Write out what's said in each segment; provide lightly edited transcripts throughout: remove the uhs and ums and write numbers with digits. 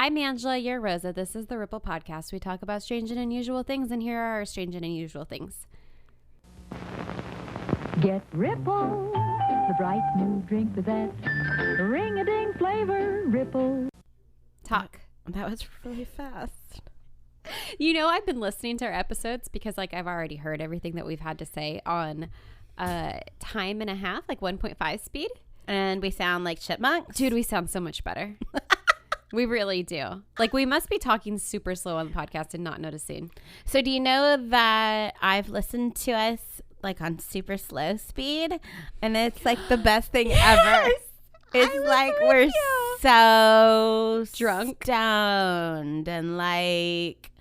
I'm Angela, you're Rosa. This is the Ripple Podcast. We talk about strange and unusual things, and here are our strange and unusual things. Get Ripple, the bright new drink with that ring-a-ding flavor. Ripple. Talk. That was really fast. You know, I've been listening to our episodes because, like, I've already heard everything that we've had to say on time and a half, like 1.5 speed. And we sound like chipmunks. Dude, we sound so much better. We really do. Like, we must be talking super slow on the podcast and not noticing. So do you know that I've listened to us like on super slow speed? And it's like the best thing ever. It's like we're so drunk, stoned, and like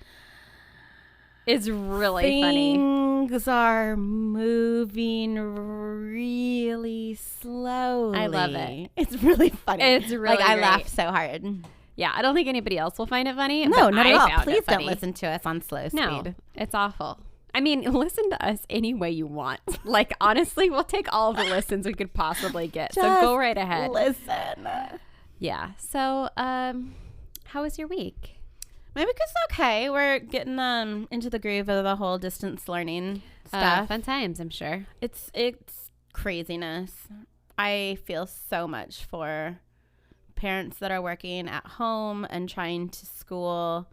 it's really funny. Things are moving really slowly. I love it. It's really funny. It's really like I great. laugh so hard. Yeah, I don't think anybody else will find it funny. No, but not I at all. found it Please don't funny. listen to us on slow speed. No, it's awful. I mean, listen to us any way you want. Like, honestly, we'll take all the listens we could possibly get. So go right ahead. Listen. Yeah. So, how was your week? My week is okay. We're getting into the groove of the whole distance learning stuff. Fun times, I'm sure. It's craziness. I feel so much for parents that are working at home and trying to school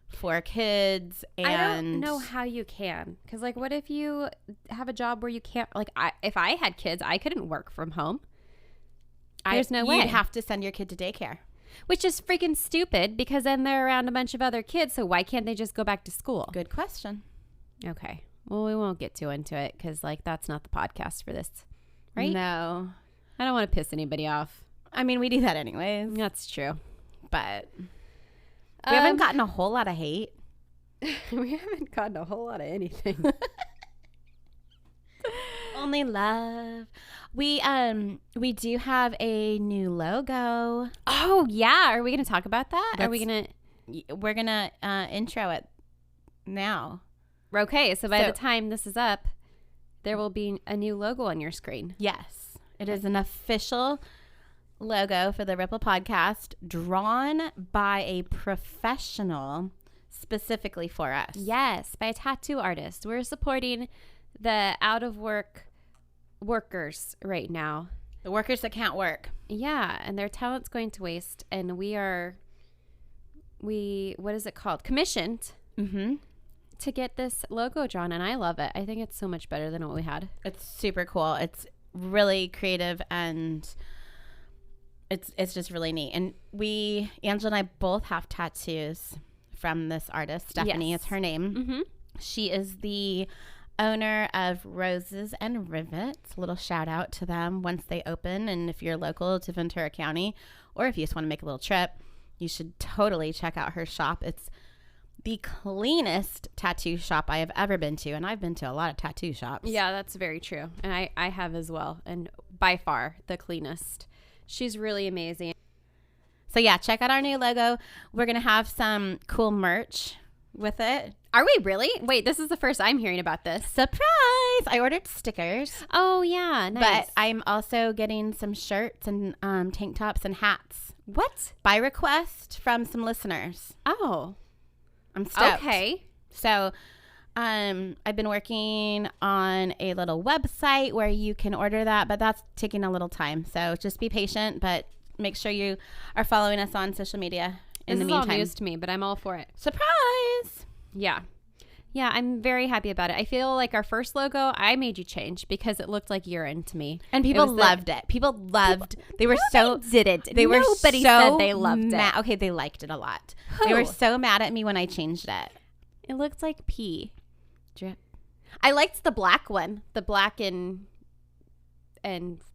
for kids. And I don't know how you can. Because, like, what if you have a job where you can't, like, if I had kids, I couldn't work from home. There's no way. You'd have to send your kid to daycare. Which is freaking stupid because then they're around a bunch of other kids. So why can't they just go back to school? Good question. Okay. Well, we won't get too into it because, like, that's not the podcast for this. Right? No. I don't want to piss anybody off. I mean, we do that anyways. That's true. But we haven't gotten a whole lot of hate. We haven't gotten a whole lot of anything. Only love. We do have a new logo. Oh, yeah. Are we going to talk about that? We're going to intro it now. Okay. So by the time this is up, there will be a new logo on your screen. Yes. It is an official logo for the Ripple Podcast drawn by a professional specifically for us. Yes. By a tattoo artist. We're supporting the out of work workers right now. The workers that can't work. Yeah. And their talent's going to waste. And what is it called? Commissioned. Mm-hmm. To get this logo drawn, and I love it. I think it's so much better than what we had. It's super cool. It's really creative, and it's just really neat. And Angela and I both have tattoos from this artist. Stephanie is her name. Mm-hmm. She is the owner of Roses and Rivets. A little shout out to them once they open. And if you're local to Ventura County, or if you just want to make a little trip, you should totally check out her shop. It's the cleanest tattoo shop I have ever been to. And I've been to a lot of tattoo shops. Yeah, that's very true. And I have as well. And by far the cleanest. She's really amazing. So yeah, check out our new logo. We're going to have some cool merch with it. Are we really? Wait, this is the first I'm hearing about this. Surprise! I ordered stickers. Oh, yeah. Nice. But I'm also getting some shirts and tank tops and hats. What? By request from some listeners. Oh. I'm stoked. Okay. So I've been working on a little website where you can order that, but that's taking a little time. So just be patient, but make sure you are following us on social media in the meantime. This is all news to me, but I'm all for it. Surprise! Yeah. Yeah, I'm very happy about it. I feel like our first logo, I made you change because it looked like urine to me. And people loved it. People loved. They were so didn't. They were Nobody so said they loved it. Okay, they liked it a lot. Who? They were so mad at me when I changed it. It looked like pee. Drip. I liked the black one, the black and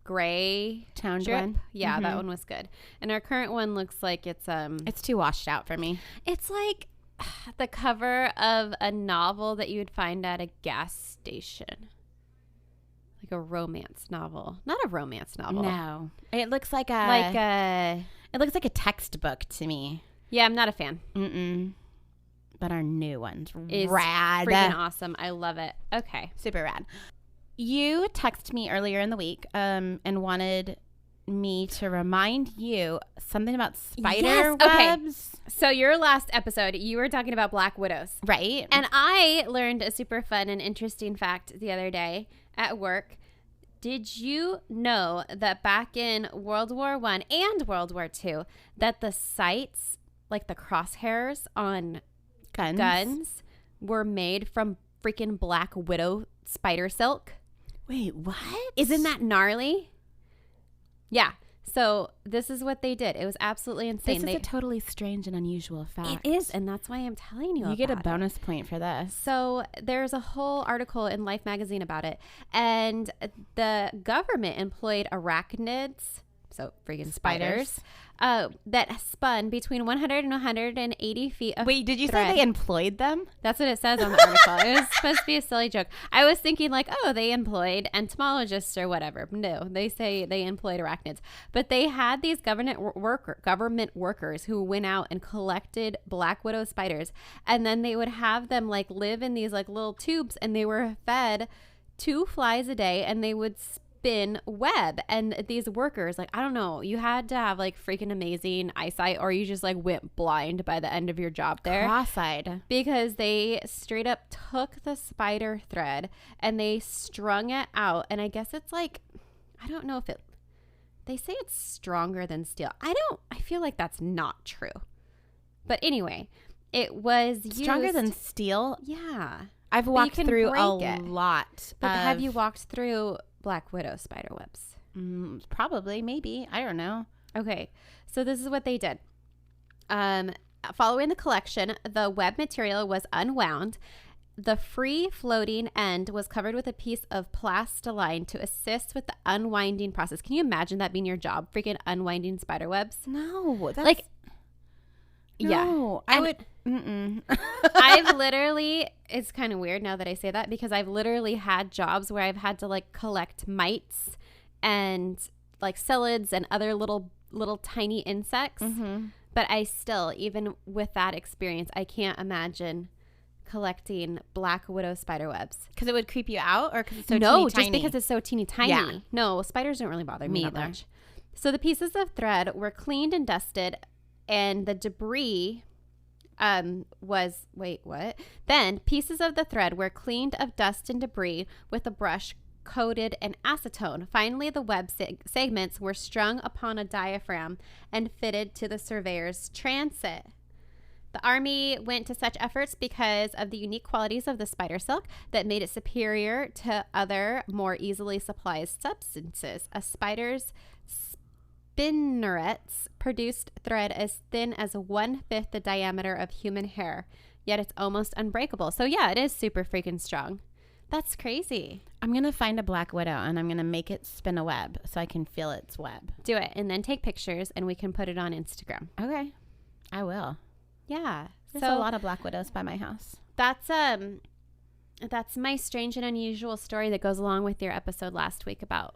gray Toned drip. one. Yeah, that one was good. And our current one looks like it's too washed out for me. It's like the cover of a novel that you would find at a gas station. Like a romance novel. Not a romance novel. No. It looks like it looks like a textbook to me. Yeah, I'm not a fan. Mm-mm. But our new one's Is rad. Freaking awesome. I love it. Okay. Super rad. You texted me earlier in the week and wanted me to remind you something about spider webs. Okay. So your last episode, you were talking about black widows. Right. And I learned a super fun and interesting fact the other day at work. Did you know that back in World War I and World War II, that the sights, like the crosshairs on guns were made from freaking black widow spider silk? Wait, what? Isn't that gnarly? Yeah. So this is what they did. It was absolutely insane. This is a totally strange and unusual fact. It is, and that's why I'm telling you. You get a about bonus point for this. So there's a whole article in Life magazine about it, and the government employed arachnids, so freaking spiders, that spun between 100 and 180 feet of Wait, did you thread. say they employed them? That's what it says on the article. It was supposed to be a silly joke. I was thinking like, oh, they employed entomologists or whatever. No, they say they employed arachnids. But they had these government workers who went out and collected black widow spiders. And then they would have them like live in these like little tubes, and they were fed 2 flies a day, and they would spin web. And these workers, like, I don't know, you had to have like freaking amazing eyesight, or you just like went blind by the end of your job there. Cross-eyed. Because they straight up took the spider thread and they strung it out. And I guess it's like, I don't know if they say it's stronger than steel. I feel like that's not true. But anyway, it was Stronger than steel? Yeah. I've walked through a break it. lot. But have you walked through black widow spider webs? Probably, maybe. I don't know. Okay, so this is what they did. Following the collection, the web material was unwound. The free floating end was covered with a piece of plastiline to assist with the unwinding process. Can you imagine that being your job? Freaking unwinding spider webs? No. That's, Like, no, yeah. I And would. I've literally, it's kind of weird now that I say that, because I've literally had jobs where I've had to like collect mites and like psyllids and other little tiny insects. Mm-hmm. But I still, even with that experience, I can't imagine collecting black widow spider webs. Because it would creep you out, or because it's so No, teeny just tiny? because it's so teeny tiny. Yeah. No, spiders don't really bother me that neither. much. So the pieces of thread were cleaned and dusted, and the debris was, wait, what? Then pieces of the thread were cleaned of dust and debris with a brush coated in acetone. Finally, the web segments were strung upon a diaphragm and fitted to the surveyor's transit. The Army went to such efforts because of the unique qualities of the spider silk that made it superior to other, more easily supplied substances. A spider's spinnerets produced thread as thin as 1/5 the diameter of human hair, yet it's almost unbreakable. So yeah, it is super freaking strong. That's crazy. I'm going to find a black widow, and I'm going to make it spin a web so I can feel its web. Do it, and then take pictures, and we can put it on Instagram. Okay. I will. Yeah. There's a lot of black widows by my house. That's my strange and unusual story that goes along with your episode last week about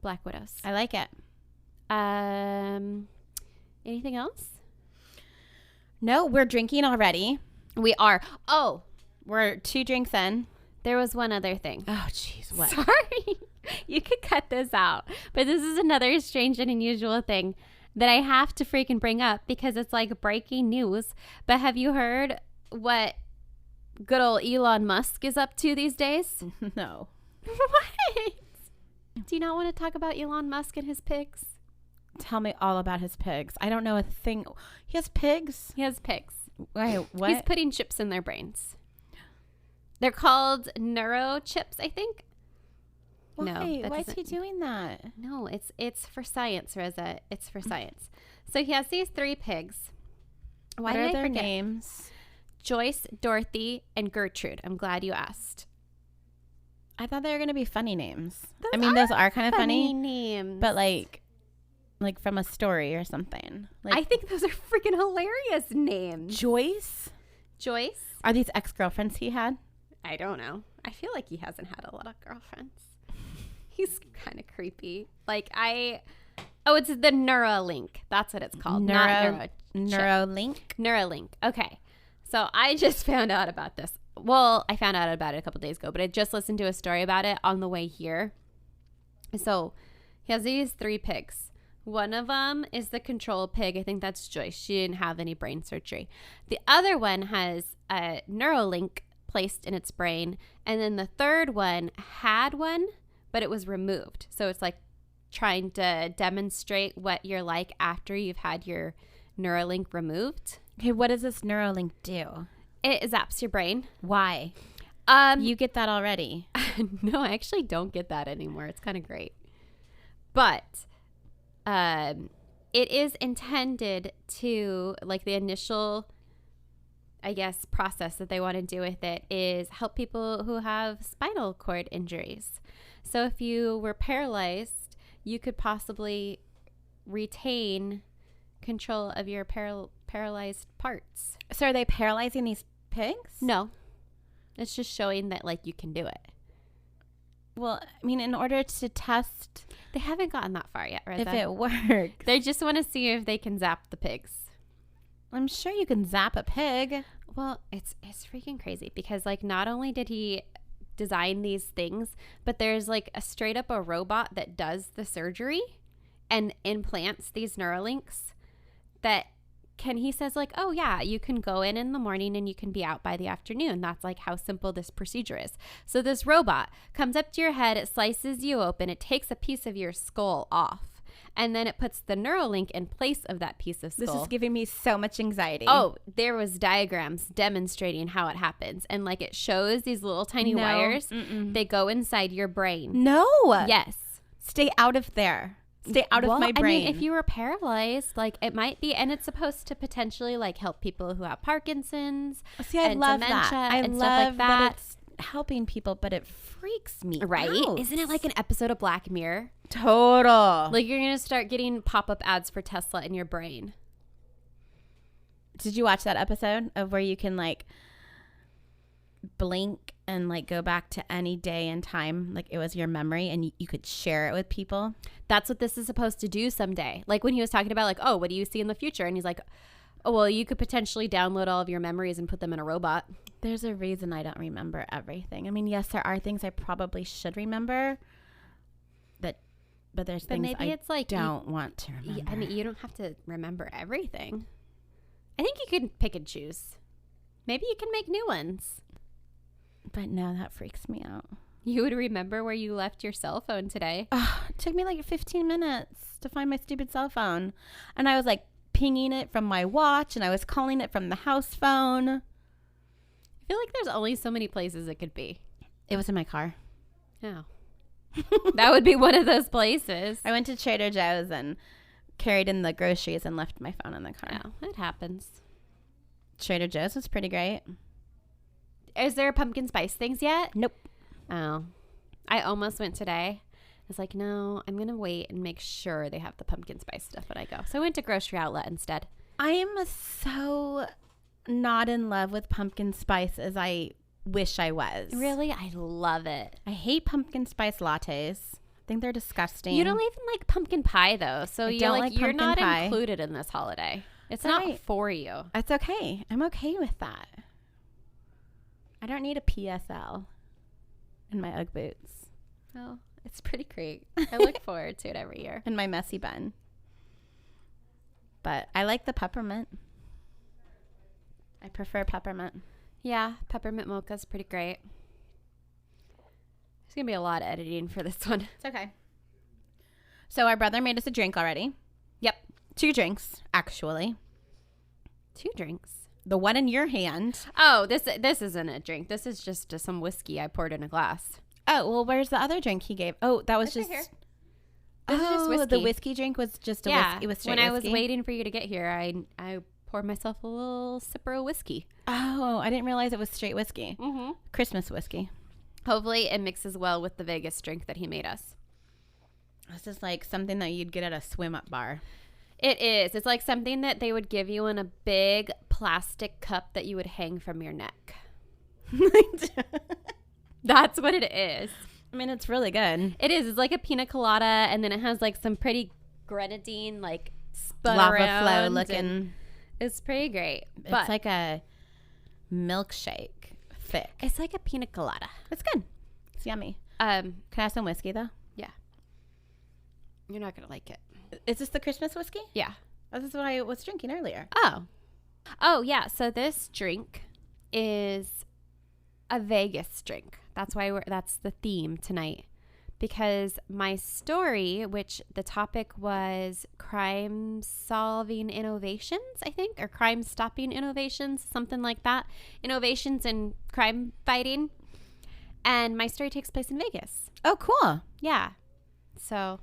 black widows. I like it. Anything else? No, we're drinking already. We are. Oh, We're 2 drinks in. there was one other thing. Oh, jeez. What? Sorry. You could cut this out. But this is another strange and unusual thing that I have to freaking bring up because it's like breaking news. But have you heard what good old Elon Musk is up to these days? No. What? Do you not want to talk about Elon Musk and his pigs? Tell me all about his pigs. I don't know a thing. He has pigs? He has pigs. Wait, what? He's putting chips in their brains. They're called neurochips, I think. Why? No, that Why is he doesn't- doing that? No, it's for science, Rosa. It's for science. So he has these 3 pigs. Why What did are I their forget? names? Joyce, Dorothy, and Gertrude. I'm glad you asked. I thought they were going to be funny names. I mean, those are kind of funny, names. but like from a story or something. Like I think those are freaking hilarious names. Joyce? Joyce? Are these ex-girlfriends he had? I don't know. I feel like he hasn't had a lot of girlfriends. He's kind of creepy. Like it's the Neuralink. That's what it's called. Not Neuralink? Neuralink. Okay. So I just found out about this. Well, I found out about it a couple days ago, but I just listened to a story about it on the way here. So he has these 3 pigs. One of them is the control pig. I think that's Joyce. She didn't have any brain surgery. The other one has a Neuralink placed in its brain. And then the third one had one, but it was removed. So it's like trying to demonstrate what you're like after you've had your Neuralink removed. Okay, what does this Neuralink do? It zaps your brain. Why? You get that already. No, I actually don't get that anymore. It's kind of great. But it is intended to, like, the initial, I guess, process that they want to do with it is help people who have spinal cord injuries. So if you were paralyzed, you could possibly retain control of your paralyzed parts. So are they paralyzing these pigs? No. It's just showing that, like, you can do it. Well, I mean, in order to test They haven't gotten that far yet, right? if it works. They just want to see if they can zap the pigs. I'm sure you can zap a pig. Well, it's freaking crazy because, like, not only did he design these things, but there's, like, a straight up a robot that does the surgery and implants these Neuralinks that he says, like, oh yeah, you can go in the morning and you can be out by the afternoon. That's like how simple this procedure is. So this robot comes up to your head, it slices you open, it takes a piece of your skull off, and then it puts the Neuralink in place of that piece of skull. This is giving me so much anxiety. Oh, there was diagrams demonstrating how it happens. And, like, it shows these little tiny wires. They go inside your brain. No. Yes. Stay out of there. Stay out of my brain. I mean, if you were paralyzed, like, it might be, and it's supposed to potentially, like, help people who have Parkinson's. See, I love that. I and love stuff like that. it's helping people, but it freaks me Right? out. Isn't it like an episode of Black Mirror? Total. Like, you're going to start getting pop-up ads for Tesla in your brain. Did you watch that episode of where you can, like, blink and, like, go back to any day and time, like it was your memory, and you could share it with people? That's what this is supposed to do someday. Like, when he was talking about, like, oh, what do you see in the future? And he's like, oh, well, you could potentially download all of your memories and put them in a robot. There's a reason I don't remember everything. I mean, yes, there are things I probably should remember, but there's things maybe it's like don't want to remember. I mean, you don't have to remember everything. I think you can pick and choose. Maybe you can make new ones. But no, that freaks me out. You would remember where you left your cell phone today. It took me like 15 minutes to find my stupid cell phone. And I was like pinging it from my watch, and I was calling it from the house phone. I feel like there's only so many places it could be. It was in my car. Oh. That would be one of those places. I went to Trader Joe's and carried in the groceries and left my phone in the car. Oh, it happens. Trader Joe's was pretty great. Is there pumpkin spice things yet? Nope. Oh. I almost went today. I was like, no, I'm going to wait and make sure they have the pumpkin spice stuff when I go. So I went to Grocery Outlet instead. I am so not in love with pumpkin spice as I wish I was. Really? I love it. I hate pumpkin spice lattes. I think they're disgusting. You don't even like pumpkin pie, though. So you're not included in this holiday. It's not for you. It's okay. I'm okay with that. I don't need a PSL in my Ugg boots. Oh, it's pretty great. I look forward to it every year. In my messy bun. But I like the peppermint. I prefer peppermint. Yeah, peppermint mocha's pretty great. There's going to be a lot of editing for this one. It's okay. So our brother made us a drink already. Yep. 2 drinks, actually. 2 drinks. The one in your hand. Oh, this isn't a drink. This is just some whiskey I poured in a glass. Oh, well, where's the other drink he gave? Oh, that was just... Right this is just whiskey. The whiskey drink was just a whiskey. It was straight when whiskey. I was waiting for you to get here, I poured myself a little sipper of whiskey. Oh, I didn't realize it was straight whiskey. Mm-hmm. Christmas whiskey. Hopefully it mixes well with the Vegas drink that he made us. This is like something that you'd get at a swim-up bar. It is. It's like something that they would give you in a big plastic cup that you would hang from your neck. That's what it is. I mean, it's really good. It is. It's like a pina colada, and then it has like some pretty grenadine, like spun lava around flow looking. It's pretty great. It's like a milkshake, thick. It's like a pina colada. It's good. It's yummy. Can I have some whiskey though? Yeah. You're not gonna like it. Is this the Christmas whiskey? Yeah. Oh, this is what I was drinking earlier. Oh, yeah. So this drink is a Vegas drink. That's why that's the theme tonight. Because my story, which the topic was crime solving innovations, I think, or crime stopping innovations, something like that. Innovations in crime fighting. And my story takes place in Vegas. Oh, cool. Yeah. So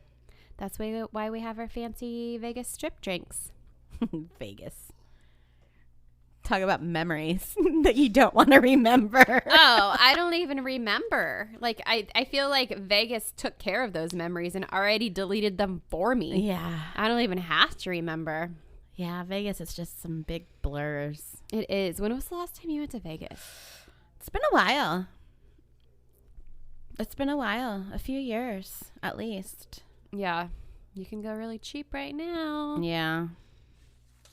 that's why we have our fancy Vegas strip drinks. Vegas. Talk about memories that you don't want to remember. Oh, I don't even remember. Like, I feel like Vegas took care of those memories and already deleted them for me. Yeah. I don't even have to remember. Yeah, Vegas is just some big blurs. It is. When was the last time you went to Vegas? It's been a while. It's been a while. A few years, at least. Yeah. You can go really cheap right now. Yeah.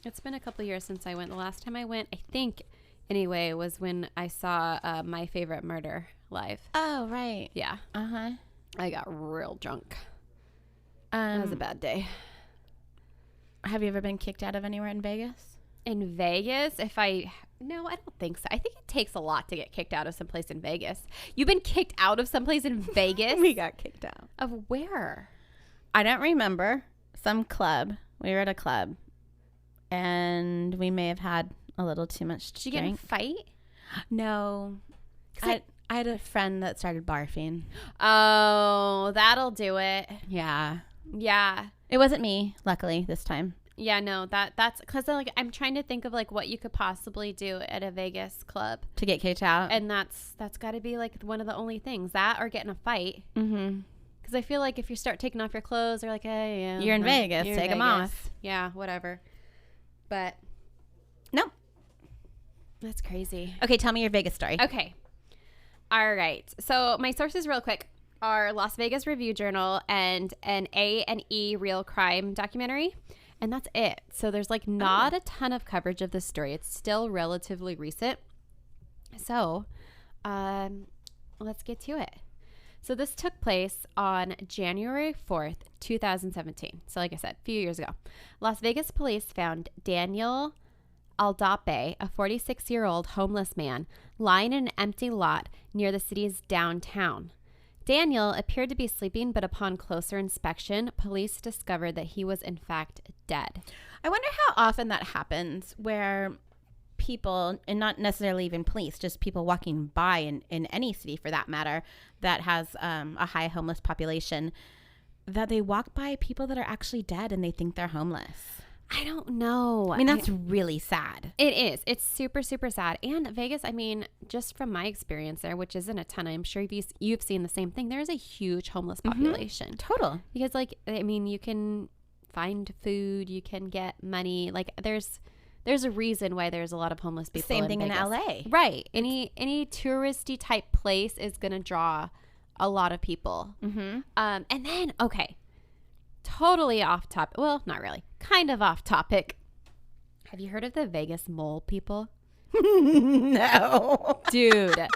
It's been a couple years since I went. The last time I went, I think, anyway, was when I saw My Favorite Murder live. Oh, right. Yeah. Uh-huh. I got real drunk. It was a bad day. Have you ever been kicked out of anywhere in Vegas? In Vegas, no, I don't think so. I think it takes a lot to get kicked out of someplace in Vegas. You've been kicked out of someplace in Vegas? We got kicked out. Of where? I don't remember. Some club. We were at a club. And we may have had a little too much to Did you get in a fight? No. I had a friend that started barfing. Oh, that'll do it. Yeah. Yeah. It wasn't me, luckily, this time. Yeah, no, that's because like I'm trying to think of like what you could possibly do at a Vegas club To get kicked out? and that's got to be like one of the only things, that or get in a fight. Mm-hmm. Because I feel like if you start taking off your clothes, they're like, hey, yeah, You're in Vegas. you're in Take them Vegas. off. Yeah, whatever. But Nope. that's crazy. Okay, tell me your Vegas story. Okay. All right. So my sources real quick are Las Vegas Review Journal and an A&E Real Crime documentary. And that's it. So there's like not a ton of coverage of this story. It's still relatively recent. So let's get to it. So this took place on January 4th, 2017. So like I said, a few years ago. Las Vegas police found Daniel Aldape, a 46-year-old homeless man, lying in an empty lot near the city's downtown. Daniel appeared to be sleeping, but upon closer inspection, police discovered that he was in fact dead. I wonder how often that happens where people, and not necessarily even police, just people walking by in any city for that matter, that has a high homeless population, that they walk by people that are actually dead and they think they're homeless. I don't know. I mean, that's really sad. It is. It's super, super sad. And Vegas, I mean, just from my experience there, which isn't a ton, I'm sure you've seen the same thing. There's a huge homeless population. Total. Because, like, I mean, you can find food, you can get money. Like, there's a reason why there's a lot of homeless people. Same thing in Vegas. LA. Right. Any touristy type place is going to draw a lot of people. Mm-hmm. And then, okay, totally off topic. Well, not really. Kind of off topic. Have you heard of the Vegas mole people? No. Dude,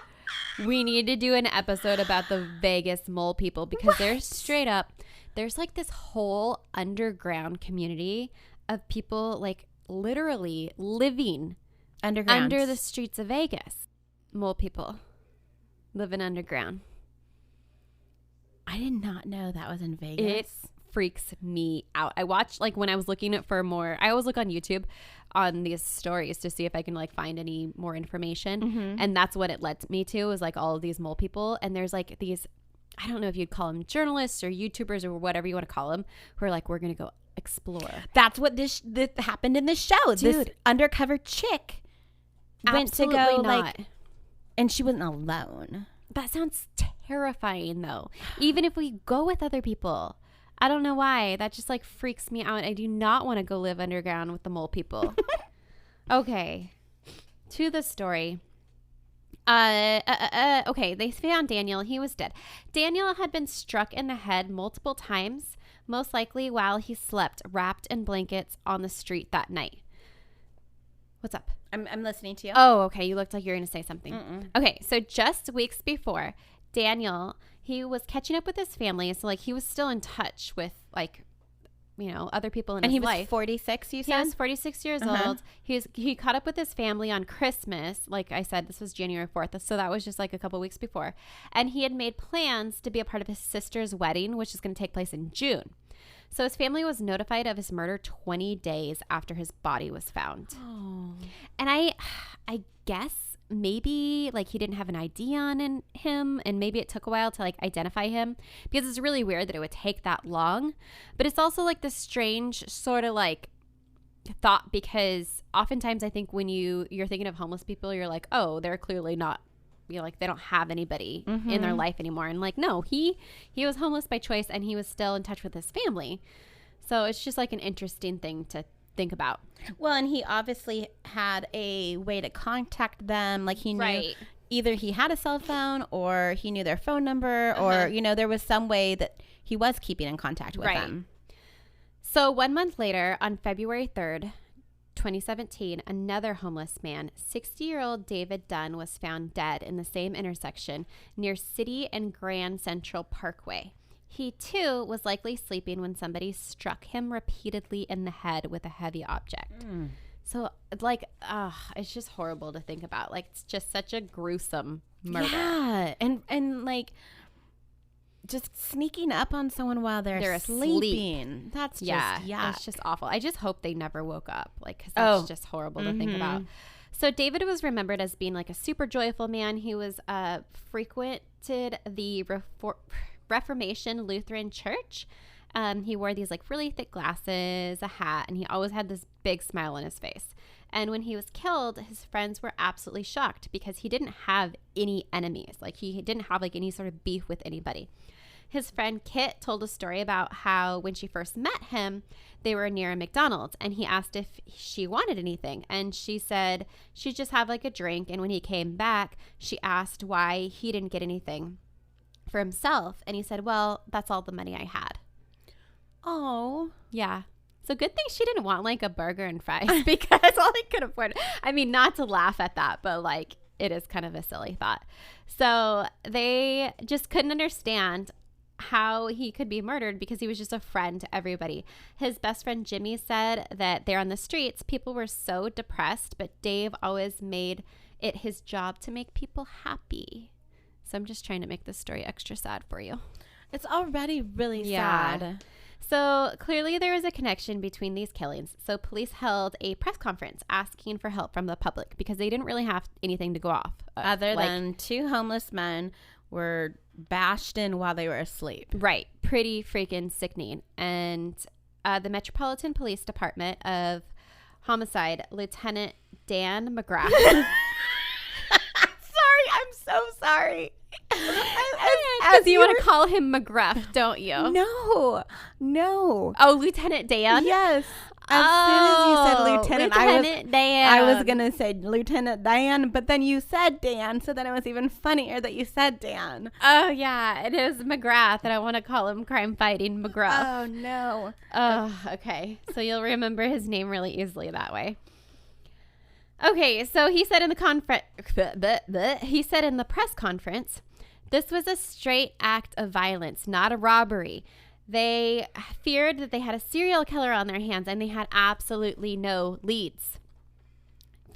we need to do an episode about the Vegas mole people because they're straight up, there's like this whole underground community of people like literally living Underground. under the streets of Vegas. Mole people living underground. I did not know that was in Vegas. It freaks me out. I watched, like, when I was looking at for more, I always look on YouTube on these stories to see if I can like find any more information. Mm-hmm. And that's what it led me to, is like all of these mole people. And there's like these, I don't know if you'd call them journalists or YouTubers or whatever you want to call them, who are like, we're going to go explore. That's what this happened in this show. Dude. This undercover chick went to Absolutely go not. like, and she wasn't alone. That sounds terrifying though. Even if we go with other people. I don't know why. That just like freaks me out. I do not want to go live underground with the mole people. Okay. To the story. Okay, they found Daniel. He was dead. Daniel had been struck in the head multiple times, most likely while he slept wrapped in blankets on the street that night. What's up? I'm listening to you. Oh, okay. You looked like you were going to say something. Mm-mm. Okay, so just weeks before, Daniel, he was catching up with his family. So, like, he was still in touch with, like, other people in and his he was life. 46, you He said? was 46 years old. He caught up with his family on Christmas. Like I said, this was January 4th. So that was just like a couple weeks before. And he had made plans to be a part of his sister's wedding, which is going to take place in June. So his family was notified of his murder 20 days after his body was found. Oh. And I guess maybe like he didn't have an ID on him, and maybe it took a while to like identify him, because it's really weird that it would take that long. But it's also like this strange sort of like thought, because oftentimes I think when you're thinking of homeless people, you're like, oh, they're clearly not, like they don't have anybody in their life anymore. And like, no, he was homeless by choice, and he was still in touch with his family. So it's just like an interesting thing to think about. Well, and he obviously had a way to contact them. Like he knew either he had a cell phone, or he knew their phone number, or, there was some way that he was keeping in contact with them. So 1 month later, on February 3rd, 2017, another homeless man, 60-year-old David Dunn, was found dead in the same intersection near City and Grand Central Parkway. He, too, was likely sleeping when somebody struck him repeatedly in the head with a heavy object. So, like, it's just horrible to think about. Like, it's just such a gruesome murder. Yeah, and like, just sneaking up on someone while they're sleeping. That's just, it's just awful. I just hope they never woke up, like, because that's just horrible to think about. So David was remembered as being like a super joyful man. He was frequented the Reformation Lutheran Church. He wore these like really thick glasses, a hat, and he always had this big smile on his face. And when he was killed, his friends were absolutely shocked, because he didn't have any enemies. Like he didn't have like any sort of beef with anybody. His friend Kit told a story about how when she first met him, they were near a McDonald's, and he asked if she wanted anything. And she said she'd just have like a drink. And when he came back, she asked why he didn't get anything for himself. And he said, well, that's all the money I had. Oh, yeah. So good thing she didn't want like a burger and fries, because all he could afford. I mean, not to laugh at that, but like it is kind of a silly thought. So they just couldn't understand how he could be murdered, because he was just a friend to everybody. His best friend Jimmy said that there on the streets, people were so depressed, but Dave always made it his job to make people happy. So I'm just trying to make this story extra sad for you. It's already really sad. So clearly there is a connection between these killings. So police held a press conference asking for help from the public, because they didn't really have anything to go off of, other than two homeless men were bashed in while they were asleep. Right. Pretty freaking sickening. And the Metropolitan Police Department of Homicide, Lieutenant Dan McGrath. Sorry, I'm so sorry. Because you want to call him McGruff, don't you? No. Oh, Lieutenant Dan? Yes. As soon as you said Lieutenant Dan. I was going to say Lieutenant Dan, but then you said Dan, so then it was even funnier that you said Dan. Oh, yeah. It is McGrath, and I want to call him Crime Fighting McGruff. Oh, no. Oh, okay. So you'll remember his name really easily that way. Okay, so he said in the press conference, this was a straight act of violence, not a robbery. They feared that they had a serial killer on their hands, and they had absolutely no leads.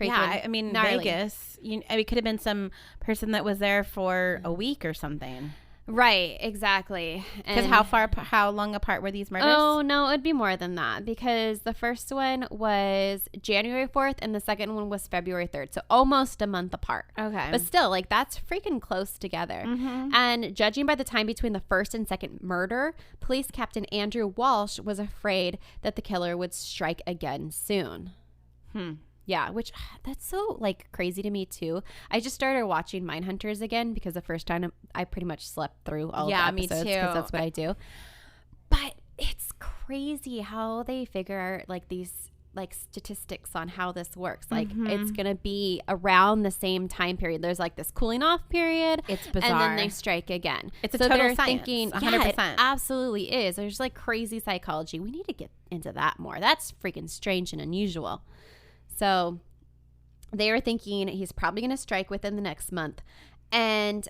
Yeah, I mean, gnarly. Vegas, it could have been some person that was there for a week or something. Right, exactly. Because how long apart were these murders? Oh, no, it'd be more than that, because the first one was January 4th and the second one was February 3rd. So almost a month apart. Okay. But still, like, that's freaking close together. Mm-hmm. And judging by the time between the first and second murder, Police Captain Andrew Walsh was afraid that the killer would strike again soon. Yeah, which that's so like crazy to me too. I just started watching Mindhunters again, because the first time I pretty much slept through all of the episodes, because that's what I do. But it's crazy how they figure like these like statistics on how this works. Like it's gonna be around the same time period. There's like this cooling off period. It's bizarre. And then they strike again. It's a total science. Thinking, 100%. Yeah, it absolutely is. There's like crazy psychology. We need to get into that more. That's freaking strange and unusual. So they were thinking he's probably going to strike within the next month. And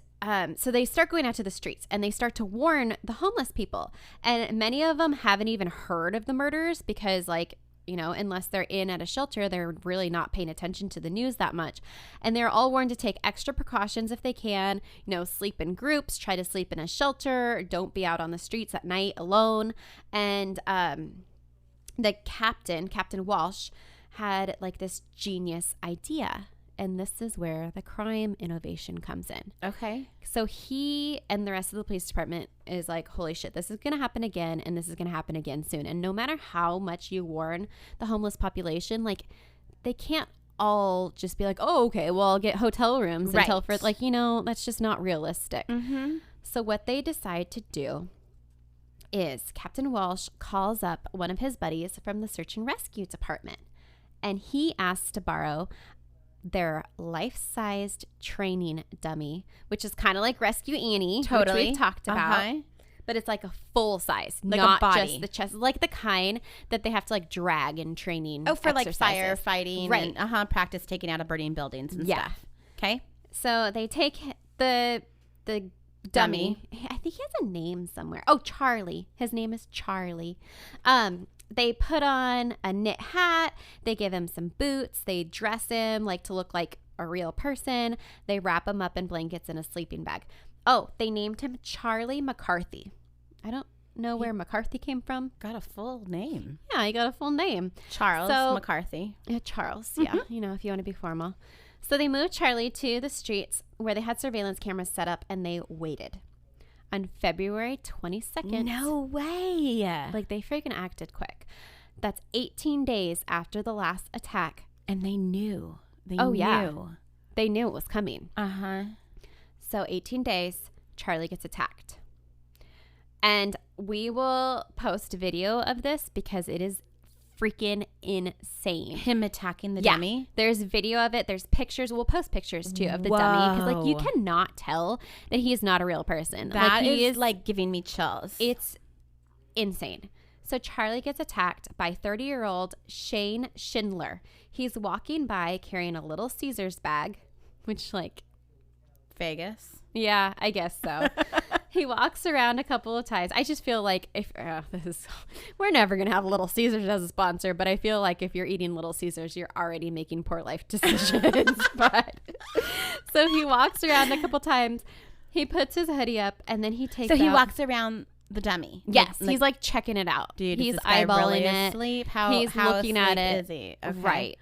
so they start going out to the streets and they start to warn the homeless people. And many of them haven't even heard of the murders because, like, you know, unless they're in at a shelter, they're really not paying attention to the news that much. And they're all warned to take extra precautions if they can, you know, sleep in groups, try to sleep in a shelter, don't be out on the streets at night alone. And the Captain Walsh, had like this genius idea. And this is where the crime innovation comes in. Okay. So he and the rest of the police department is like, holy shit, this is going to happen again. And this is going to happen again soon. And no matter how much you warn the homeless population, like they can't all just be like, oh, okay, well, I'll get hotel rooms until for like, you know, that's just not realistic. Mm-hmm. So what they decide to do is Captain Walsh calls up one of his buddies from the search and rescue department. And he asks to borrow their life-sized training dummy, which is kind of like Rescue Annie, which we've talked about, but it's like a full size, like not a body. just the chest, like the kind that they have to like drag in training. Oh, for exercises. like firefighting, right? And, practice taking out of burning buildings and stuff. Okay, so they take the dummy. I think he has a name somewhere. Oh, Charlie. His name is Charlie. They put on a knit hat. They give him some boots. They dress him like to look like a real person. They wrap him up in blankets in a sleeping bag. Oh, they named him Charlie McCarthy. I don't know where McCarthy came from. got a full name. Yeah, he got a full name. Charles McCarthy. Charles, yeah. You know, if you want to be formal. So they moved Charlie to the streets where they had surveillance cameras set up and they waited. On February 22nd. No way. Like, they freaking acted quick. That's 18 days after the last attack. And they knew. They knew. Yeah. They knew it was coming. Uh-huh. So 18 days, Charlie gets attacked. And we will post video of this because it is freaking insane. Him attacking the dummy? There's video of it. There's pictures. We'll post pictures too of the dummy because like you cannot tell that he is not a real person. That like, he is like giving me chills. It's insane. So Charlie gets attacked by 30-year-old Shane Schindler. He's walking by carrying a Little Caesars bag, which like Vegas. Yeah, I guess so. He walks around a couple of times. I just feel like if we're never going to have Little Caesars as a sponsor, but I feel like if you're eating Little Caesars, you're already making poor life decisions. But so he walks around a couple times. He puts his hoodie up and then he takes So he walks around the dummy. Yes, he's like checking it out. Dude, he's is this guy eyeballing really it. Asleep? He's looking at it. Is he? Okay. Right.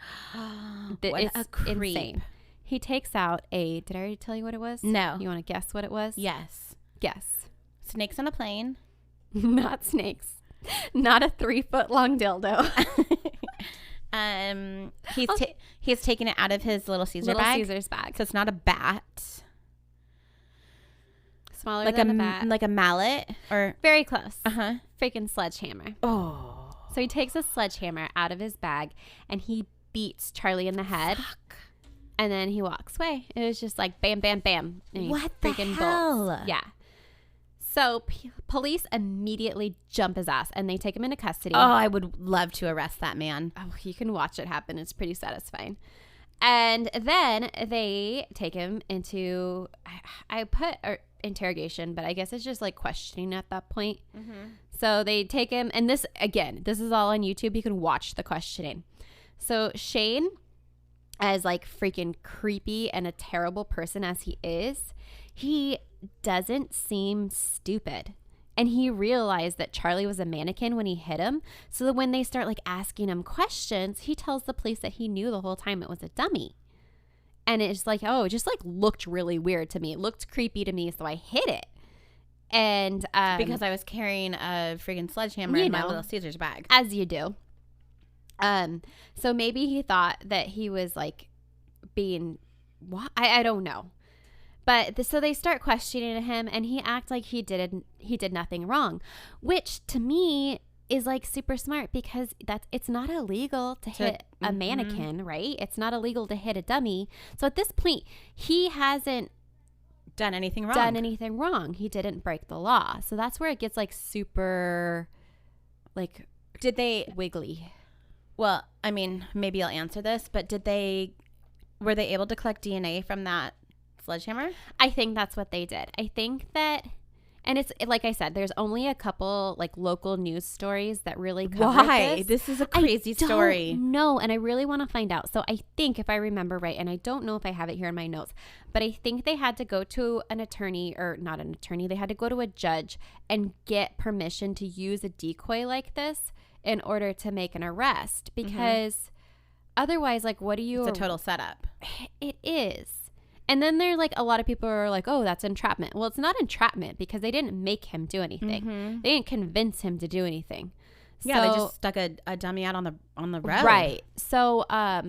What it's a creep. insane. He takes out did I already tell you what it was? No. You want to guess what it was? Yes. Guess. Snakes on a plane. Not snakes. Not a 3-foot long dildo. He's taking it out of his Little Caesars bag. So it's not a bat. Smaller like than a bat. Like a mallet or very close. Uh-huh. Freaking sledgehammer. Oh. So he takes a sledgehammer out of his bag and he beats Charlie in the head. Fuck. And then he walks away. It was just like bam, bam, bam. And what the hell? Bolts. Yeah. So police immediately jump his ass and they take him into custody. Oh, I would love to arrest that man. Oh, you can watch it happen. It's pretty satisfying. And then they take him into, I put interrogation, but I guess it's just like questioning at that point. Mm-hmm. So they take him, and this is all on YouTube. You can watch the questioning. So Shane, as like freaking creepy and a terrible person as he is, he doesn't seem stupid. And he realized that Charlie was a mannequin when he hit him. So that when they start like asking him questions, he tells the police that he knew the whole time it was a dummy. And it's like, oh, it just like looked really weird to me. It looked creepy to me, so I hit it. And because I was carrying a freaking sledgehammer in my Little Caesars bag. As you do. So maybe he thought that he was like being, I don't know. But so they start questioning him and he acts like he did nothing wrong, which to me is like super smart because it's not illegal to hit a mannequin, right? It's not illegal to hit a dummy. So at this point, he hasn't done anything wrong. He didn't break the law. So that's where it gets like super like wiggly. Well, I mean, maybe I'll answer this, but were they able to collect DNA from that sledgehammer? I think that's what they did. I think that, and it's like I said, there's only a couple like local news stories that really cover Why? This is a crazy story. No, and I really want to find out. So I think if I remember right, and I don't know if I have it here in my notes, but I think they had to go to an attorney, or not an attorney, they had to go to a judge and get permission to use a decoy like this in order to make an arrest, because otherwise, like, what do you... It's a total setup. It is. And then there's like a lot of people are like, oh, that's entrapment. Well, it's not entrapment because they didn't make him do anything. They didn't convince him to do anything. Yeah, they just stuck a dummy out on the road. Right. So I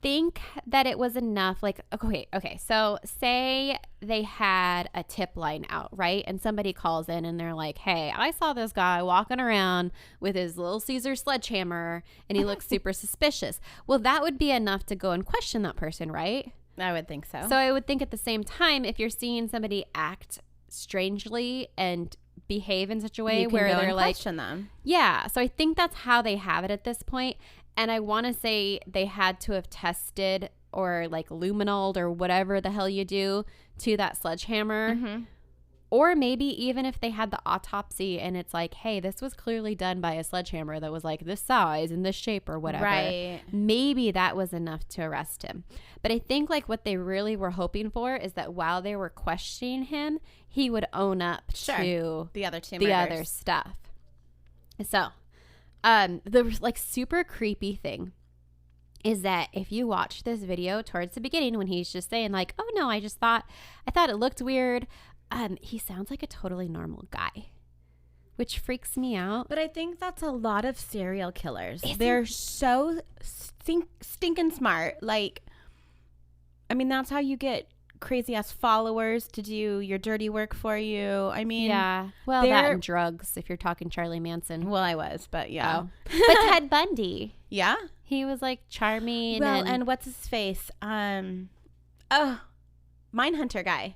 think that it was enough. Like, okay. So say they had a tip line out, right? And somebody calls in and they're like, hey, I saw this guy walking around with his Little Caesar sledgehammer and he looks super suspicious. Well, that would be enough to go and question that person, right? I would think so. So I would think at the same time, if you're seeing somebody act strangely and behave in such a way where they're like, question them. Yeah. So I think that's how they have it at this point. And I want to say they had to have tested or like luminoled or whatever the hell you do to that sledgehammer. Or maybe even if they had the autopsy and it's like, hey, this was clearly done by a sledgehammer that was like this size and this shape or whatever. Right. Maybe that was enough to arrest him. But I think like what they really were hoping for is that while they were questioning him, he would own up to the other two the murders. other stuff. So the like super creepy thing is that if you watch this video towards the beginning when he's just saying like, oh no, I thought it looked weird. He sounds like a totally normal guy, which freaks me out. But I think that's a lot of serial killers. They're so stinking smart. Like, I mean, that's how you get crazy ass followers to do your dirty work for you. I mean, yeah. Well, that and drugs, if you're talking Charlie Manson. Well, I was, but yeah. Oh. But Ted Bundy. Yeah? He was like charming. Well, and what's his face? Mindhunter guy.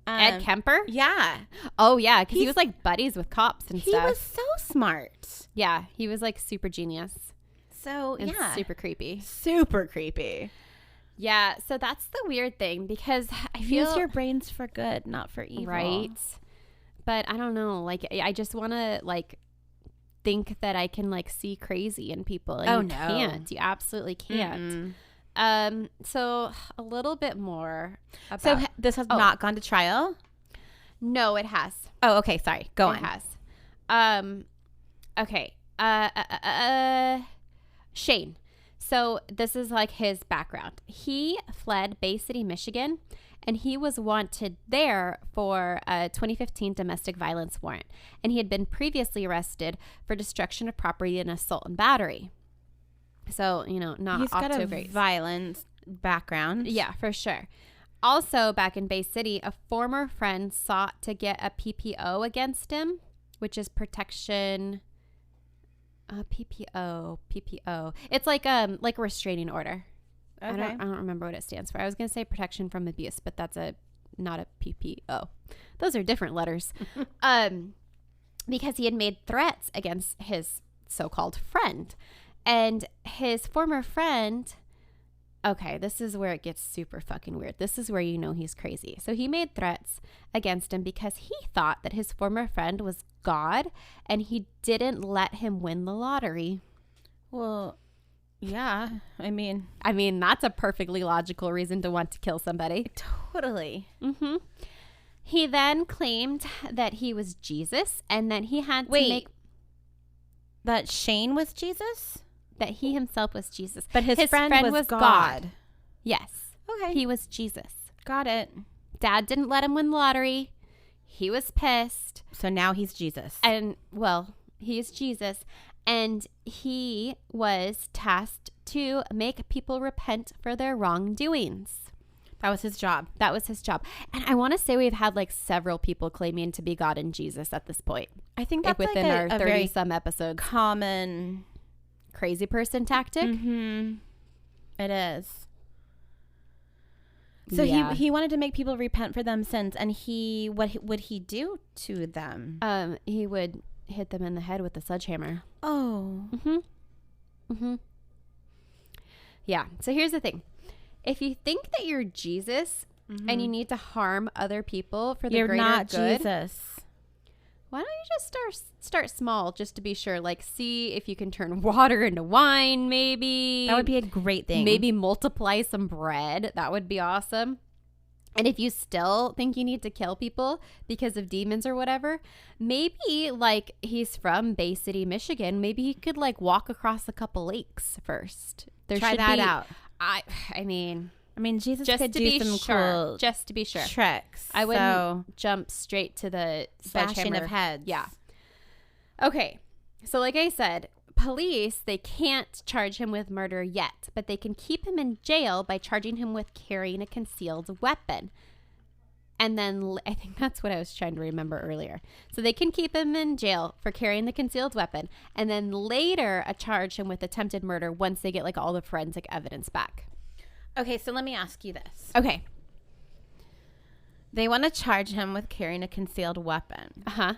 Ed Kemper? Yeah. Oh, yeah, because he was like buddies with cops and stuff. He was so smart. Yeah, he was like super genius. So, and yeah. super creepy. Super creepy. Yeah, so that's the weird thing because I feel... Use your brains for good, not for evil. Right. But I don't know. Like, I just want to like think that I can like see crazy in people. And you can't. You absolutely can't. So a little bit more about... So this has not gone to trial? No, it has. Oh, okay. Sorry. Go on. It has. Okay. Shane. So this is like his background. He fled Bay City, Michigan, and he was wanted there for a 2015 domestic violence warrant. And he had been previously arrested for destruction of property and assault and battery. So, you know, not He's off got to a a great violent background. Yeah, for sure. Also, back in Bay City, a former friend sought to get a PPO against him, which is protection. PPO. It's like a restraining order. Okay. I don't remember what it stands for. I was going to say protection from abuse, but that's not a PPO. Those are different letters. Because he had made threats against his so-called friend. And his former friend, okay, this is where it gets super fucking weird. This is where you know he's crazy. So he made threats against him because he thought that his former friend was God and he didn't let him win the lottery. Well, yeah. I mean, that's a perfectly logical reason to want to kill somebody. Totally. Mm-hmm. He then claimed that he was Jesus and that he had to make... That Shane was Jesus? That he himself was Jesus. But his friend was God. Yes. Okay. He was Jesus. Got it. Dad didn't let him win the lottery. He was pissed. So now he's Jesus. And, well, he is Jesus. And he was tasked to make people repent for their wrongdoings. That was his job. That was his job. And I want to say we've had like several people claiming to be God and Jesus at this point. I think that's within like our 30-some episodes. Common crazy person tactic. Mm-hmm. It is. So he wanted to make people repent for them sins, and what would he do to them? He would hit them in the head with a sledgehammer. Oh. Mm-hmm. Mm-hmm. Yeah. So here's the thing. if you think that you're Jesus and you need to harm other people for the You're greater not good, Jesus. why don't you just start small just to be sure? Like, see if you can turn water into wine, maybe. That would be a great thing. Maybe multiply some bread. That would be awesome. And if you still think you need to kill people because of demons or whatever, maybe, like, he's from Bay City, Michigan. Maybe he could, like, walk across a couple lakes first. Try that out. I mean, Jesus just could to do be some sure. cool Just to be sure. tricks. I wouldn't jump straight to the bashing sledgehammer. of heads. Yeah. Okay. So like I said, police, they can't charge him with murder yet, but they can keep him in jail by charging him with carrying a concealed weapon. And then I think that's what I was trying to remember earlier. So they can keep him in jail for carrying the concealed weapon, and then later charge him with attempted murder once they get like all the forensic evidence back. Okay, so let me ask you this. Okay. They want to charge him with carrying a concealed weapon. Uh-huh.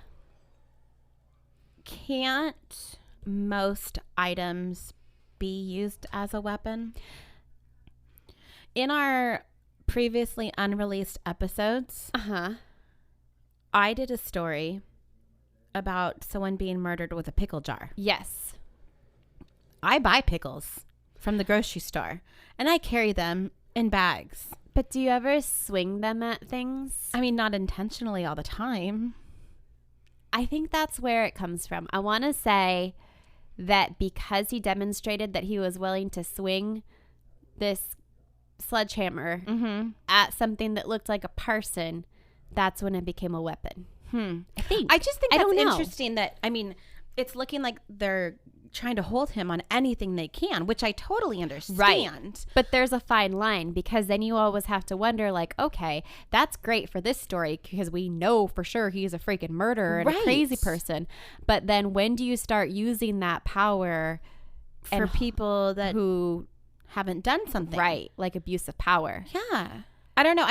Can't most items be used as a weapon? In our previously unreleased episodes, I did a story about someone being murdered with a pickle jar. Yes. I buy pickles from the grocery store, and I carry them in bags. But do you ever swing them at things? I mean, not intentionally all the time. I think that's where it comes from. I want to say that because he demonstrated that he was willing to swing this sledgehammer at something that looked like a person, that's when it became a weapon. I think. I just think I that's don't know. interesting that, I mean, it's looking like they're trying to hold him on anything they can, which I totally understand. Right. But there's a fine line, because then you always have to wonder, like, okay, that's great for this story because we know for sure he's a freaking murderer and a crazy person. But then when do you start using that power for people that who haven't done something? Right. Like abuse of power. Yeah. I don't know.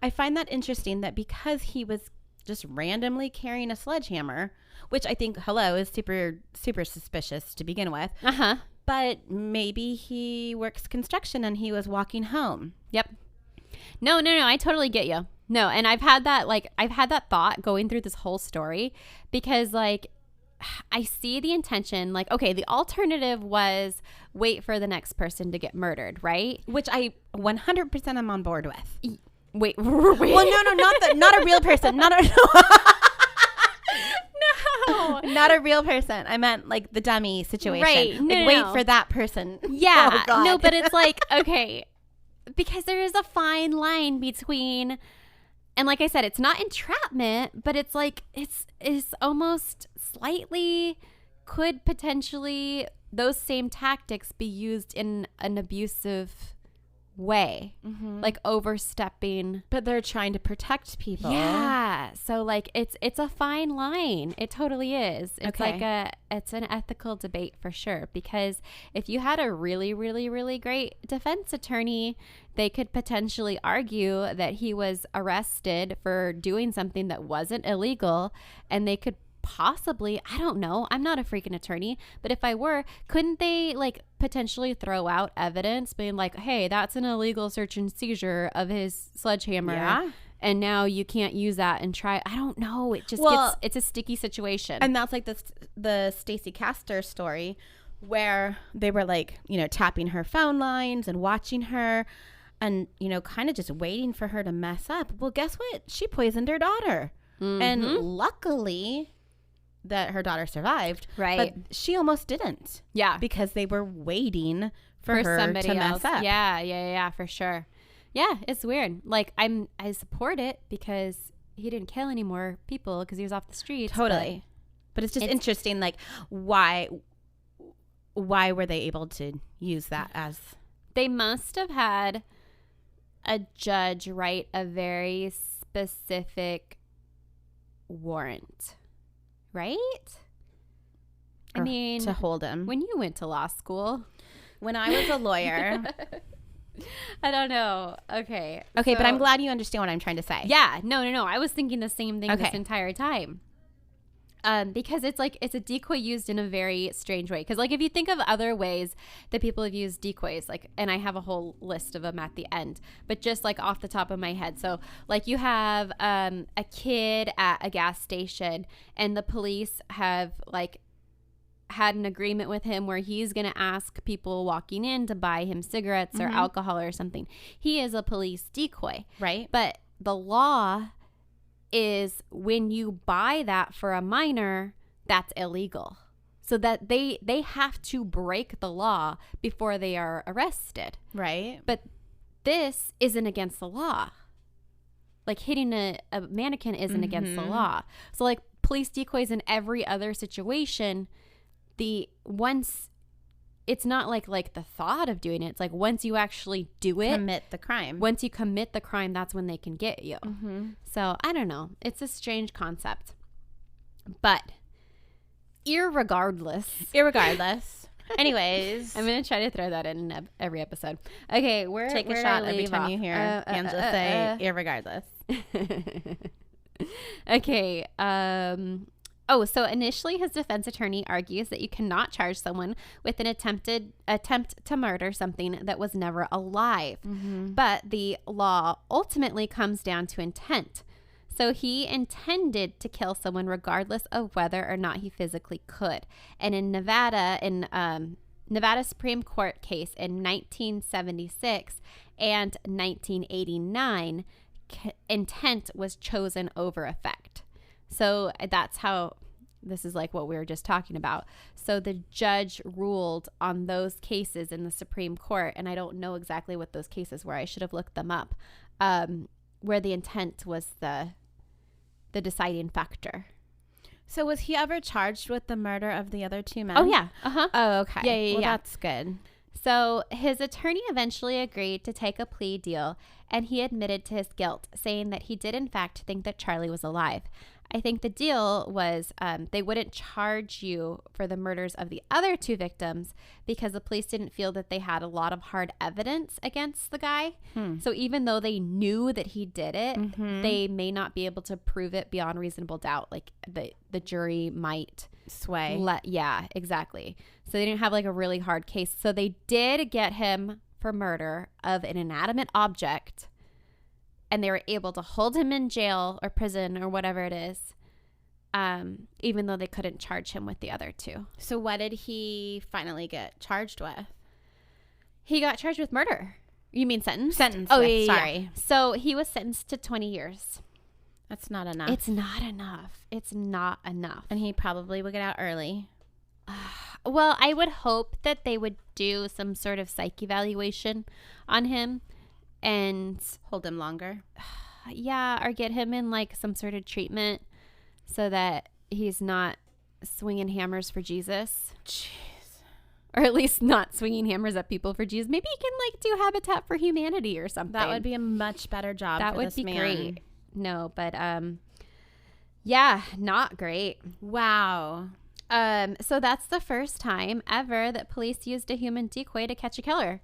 I find that interesting that because he was just randomly carrying a sledgehammer, which I think, is super, super suspicious to begin with. But maybe he works construction and he was walking home. Yep. No. I totally get you. No. And I've had that thought going through this whole story, because like I see the intention, like, okay, the alternative was wait for the next person to get murdered, right? Which I 100% am on board with. Wait. Well, no, not a real person. Not a real person. I meant like the dummy situation. Right. No, wait for that person. Yeah. Oh, God. No, but it's like, okay, because there is a fine line between, and like I said, it's not entrapment, but it's like, it's almost slightly, could potentially those same tactics be used in an abusive way, like overstepping. But they're trying to protect people. Yeah. So like it's a fine line. It totally is. It's Okay. it's an ethical debate for sure, because if you had a really, really, really great defense attorney, they could potentially argue that he was arrested for doing something that wasn't illegal, and they could possibly, I don't know, I'm not a freaking attorney, but if I were, couldn't they like potentially throw out evidence being like, hey, that's an illegal search and seizure of his sledgehammer, Yeah. and now you can't use that and try, I don't know, it just it's a sticky situation. And that's like the Stacey Castor story, where they were like, tapping her phone lines and watching her and, kind of just waiting for her to mess up. Well, guess what? She poisoned her daughter. And luckily that her daughter survived. Right. But she almost didn't. Yeah. Because they were waiting for her somebody to mess up. Yeah, for sure. Yeah, it's weird. Like I support it because he didn't kill any more people because he was off the streets. Totally. But it's just interesting, like, why were they able to use that as... They must have had a judge write a very specific warrant, right? I mean, to hold him. when you went to law school. When I was a lawyer... I don't know. Okay, but I'm glad you understand what I'm trying to say. Yeah, no. I was thinking the same thing this entire time. Because it's a decoy used in a very strange way. Because like if you think of other ways that people have used decoys, like, and I have a whole list of them at the end, but just like off the top of my head. So like you have a kid at a gas station, and the police have like had an agreement with him where he's going to ask people walking in to buy him cigarettes or alcohol or something. He is a police decoy, Right. But the law is when you buy that for a minor, that's illegal. So that they have to break the law before they are arrested. Right. But this isn't against the law. Like hitting a mannequin isn't against the law. So like police decoys in every other situation, it's not like the thought of doing it. It's like once you actually do it, Commit the crime. once you commit the crime, that's when they can get you. Mm-hmm. So I don't know. It's a strange concept. But irregardless. Anyways. I'm going to try to throw that in every episode. Okay, Take a shot every time you hear Angela say irregardless. Okay. So initially his defense attorney argues that you cannot charge someone with an attempt to murder something that was never alive. But the law ultimately comes down to intent. So he intended to kill someone regardless of whether or not he physically could. And in Nevada Supreme Court case in 1976 and 1989, intent was chosen over effect. So that's how, this is like what we were just talking about. So the judge ruled on those cases in the Supreme Court, and I don't know exactly what those cases were. I should have looked them up, where the intent was the deciding factor. So was he ever charged with the murder of the other two men? Oh, yeah. Uh-huh. Oh, okay. Yeah. Well, that's good. So his attorney eventually agreed to take a plea deal, and he admitted to his guilt, saying that he did in fact think that Charlie was alive. I think the deal was they wouldn't charge you for the murders of the other two victims because the police didn't feel that they had a lot of hard evidence against the guy. So even though they knew that he did it, they may not be able to prove it beyond reasonable doubt. Like the jury might sway. Yeah, exactly. So they didn't have like a really hard case. So they did get him for murder of an inanimate object. And they were able to hold him in jail or prison or whatever it is, even though they couldn't charge him with the other two. So what did he finally get charged with? He got charged with murder. You mean sentenced? Sentenced. Oh, with, yeah. Sorry. So he was sentenced to 20 years. That's not enough. It's not enough. It's not enough. And he probably would get out early. Well, I would hope that they would do some sort of psych evaluation on him. And hold him longer. Yeah, or get him in like some sort of treatment so that he's not swinging hammers for Jesus. Jeez. Or at least not swinging hammers at people for Jesus. Maybe he can like do Habitat for Humanity or something. That would be a much better job. That for would this be man. great. No, but yeah, not great. Wow. So that's the first time ever that police used a human decoy to catch a killer.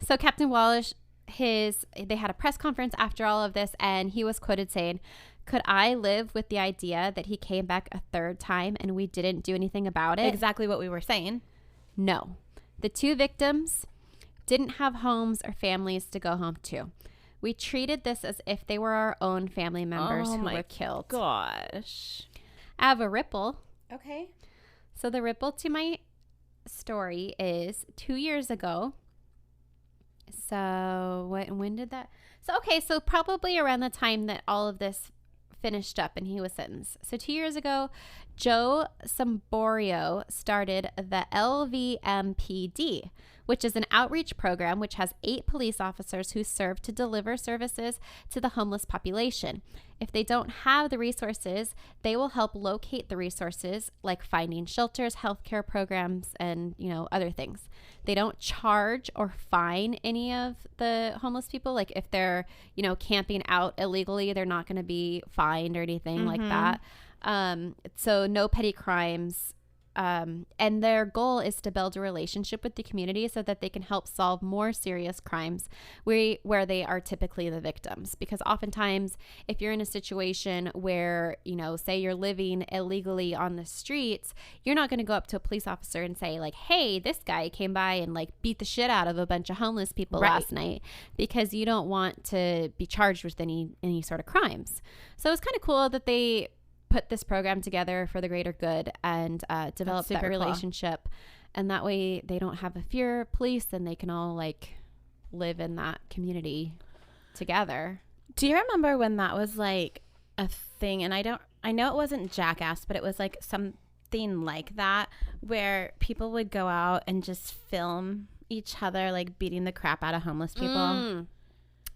So Captain Walsh, they had a press conference after all of this, and he was quoted saying, "Could I live with the idea that he came back a third time and we didn't do anything about it?" Exactly what we were saying. No. The two victims didn't have homes or families to go home to. We treated this as if they were our own family members who were killed. Gosh. I have a ripple. Okay. So the ripple to my story is 2 years ago. So when did that? So probably around the time that all of this finished up and he was sentenced. So 2 years ago, Joe Samborio started the LVMPD, which is an outreach program which has 8 police officers who serve to deliver services to the homeless population. If they don't have the resources, they will help locate the resources, like finding shelters, healthcare programs, and other things. They don't charge or fine any of the homeless people. Like if they're camping out illegally, they're not going to be fined or anything like that. So no petty crimes And their goal is to build a relationship with the community so that they can help solve more serious crimes where they are typically the victims. Because oftentimes, if you're in a situation where, you know, say you're living illegally on the streets, you're not going to go up to a police officer and say like, hey, this guy came by and like beat the shit out of a bunch of homeless people last night, because you don't want to be charged with any sort of crimes. So it's kind of cool that they put this program together for the greater good and develop that relationship. Cool. And that way they don't have a fear of police and they can all like live in that community together. Do you remember when that was like a thing? And I know it wasn't Jackass, but it was like something like that where people would go out and just film each other like beating the crap out of homeless people.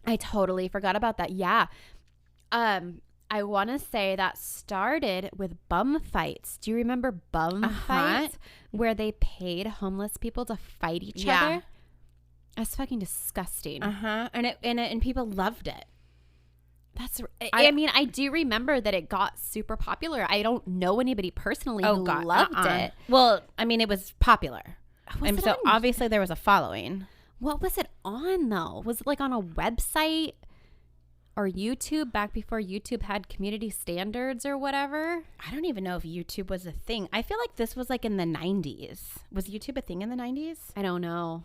I totally forgot about that. Yeah. I want to say that started with bum fights. Do you remember bum fights where they paid homeless people to fight each other? That's fucking disgusting. And people loved it. I mean, I do remember that it got super popular. I don't know anybody personally who loved it. Well, I mean, it was popular. And so obviously there was a following. What was it on though? Was it like on a website? Or YouTube, back before YouTube had community standards or whatever? I don't even know if YouTube was a thing. I feel like this was like in the 90s. Was YouTube a thing in the 90s? I don't know.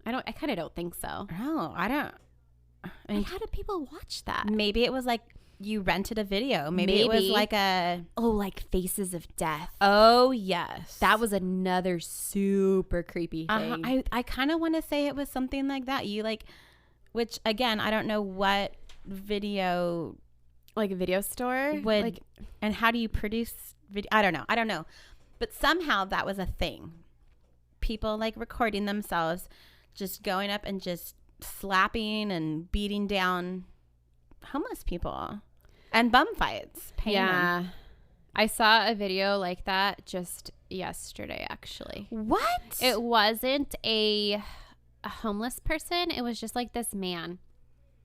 I kind of don't think so. No, I don't. I mean, how did people watch that? Maybe it was like you rented a video. Maybe it was like like Faces of Death. Oh, yes. That was another super creepy thing. I kind of want to say it was something like that. Which again, I don't know what video, like a video store would like, and how do you produce video? I don't know, but somehow that was a thing. People like recording themselves just going up and just slapping and beating down homeless people and bum fights. Yeah, I saw a video like that just yesterday actually. What? It wasn't a homeless person, it was just like this man.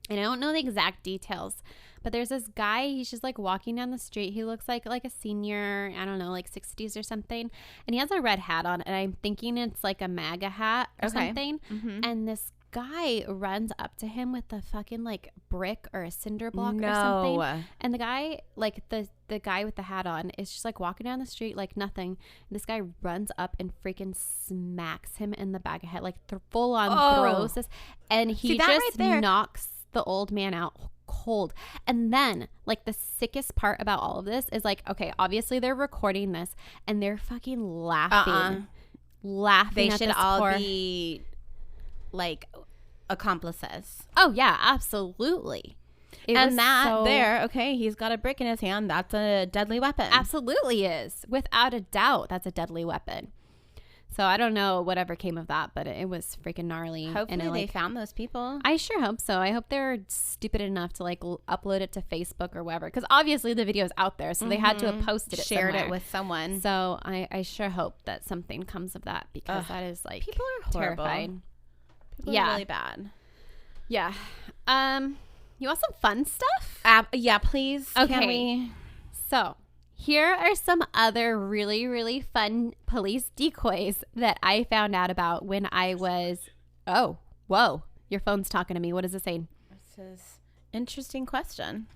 And I don't know the exact details, but there's this guy, he's just like walking down the street. He looks like a senior, I don't know, like 60s or something. And he has a red hat on, and I'm thinking it's like a MAGA hat or something. Mm-hmm. And this guy runs up to him with a fucking like brick or a cinder block or something. And the guy, like the guy with the hat on is just like walking down the street like nothing. And this guy runs up and freaking smacks him in the back of the head, like full on throws this. And he just knocks the old man out cold. And then like the sickest part about all of this is like, okay, obviously they're recording this and they're fucking laughing they at should this all be like accomplices. Oh yeah, absolutely. Okay, he's got a brick in his hand, that's a deadly weapon. Absolutely is, without a doubt. That's a deadly weapon. So I don't know whatever came of that, but it was freaking gnarly. Hopefully they found those people. I sure hope so. I hope they're stupid enough to like upload it to Facebook or whatever, because obviously the video is out there, so they had to have posted it shared somewhere. It with someone. So I sure hope that something comes of that, because that is like people are horrible. Terrifying. People are really bad. Yeah. You want some fun stuff? Yeah, please. Okay. Can we? So here are some other really, really fun police decoys that I found out about when I was... Oh, whoa. Your phone's talking to me. What is it saying? This is interesting question.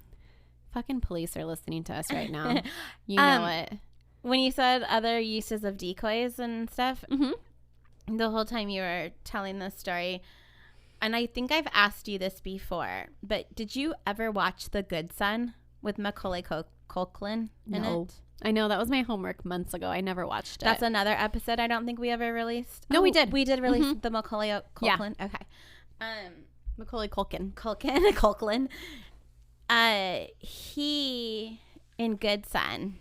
Fucking police are listening to us right now. You know it. When you said other uses of decoys and stuff, the whole time you were telling this story, and I think I've asked you this before, but did you ever watch The Good Son with Macaulay Culkin in it? I know, that was my homework months ago. I never watched it. That's another episode I don't think we ever released. No, we did. We did release the Macaulay Culkin. Yeah. Okay. Macaulay Culkin. Culkin. He, in Good Son,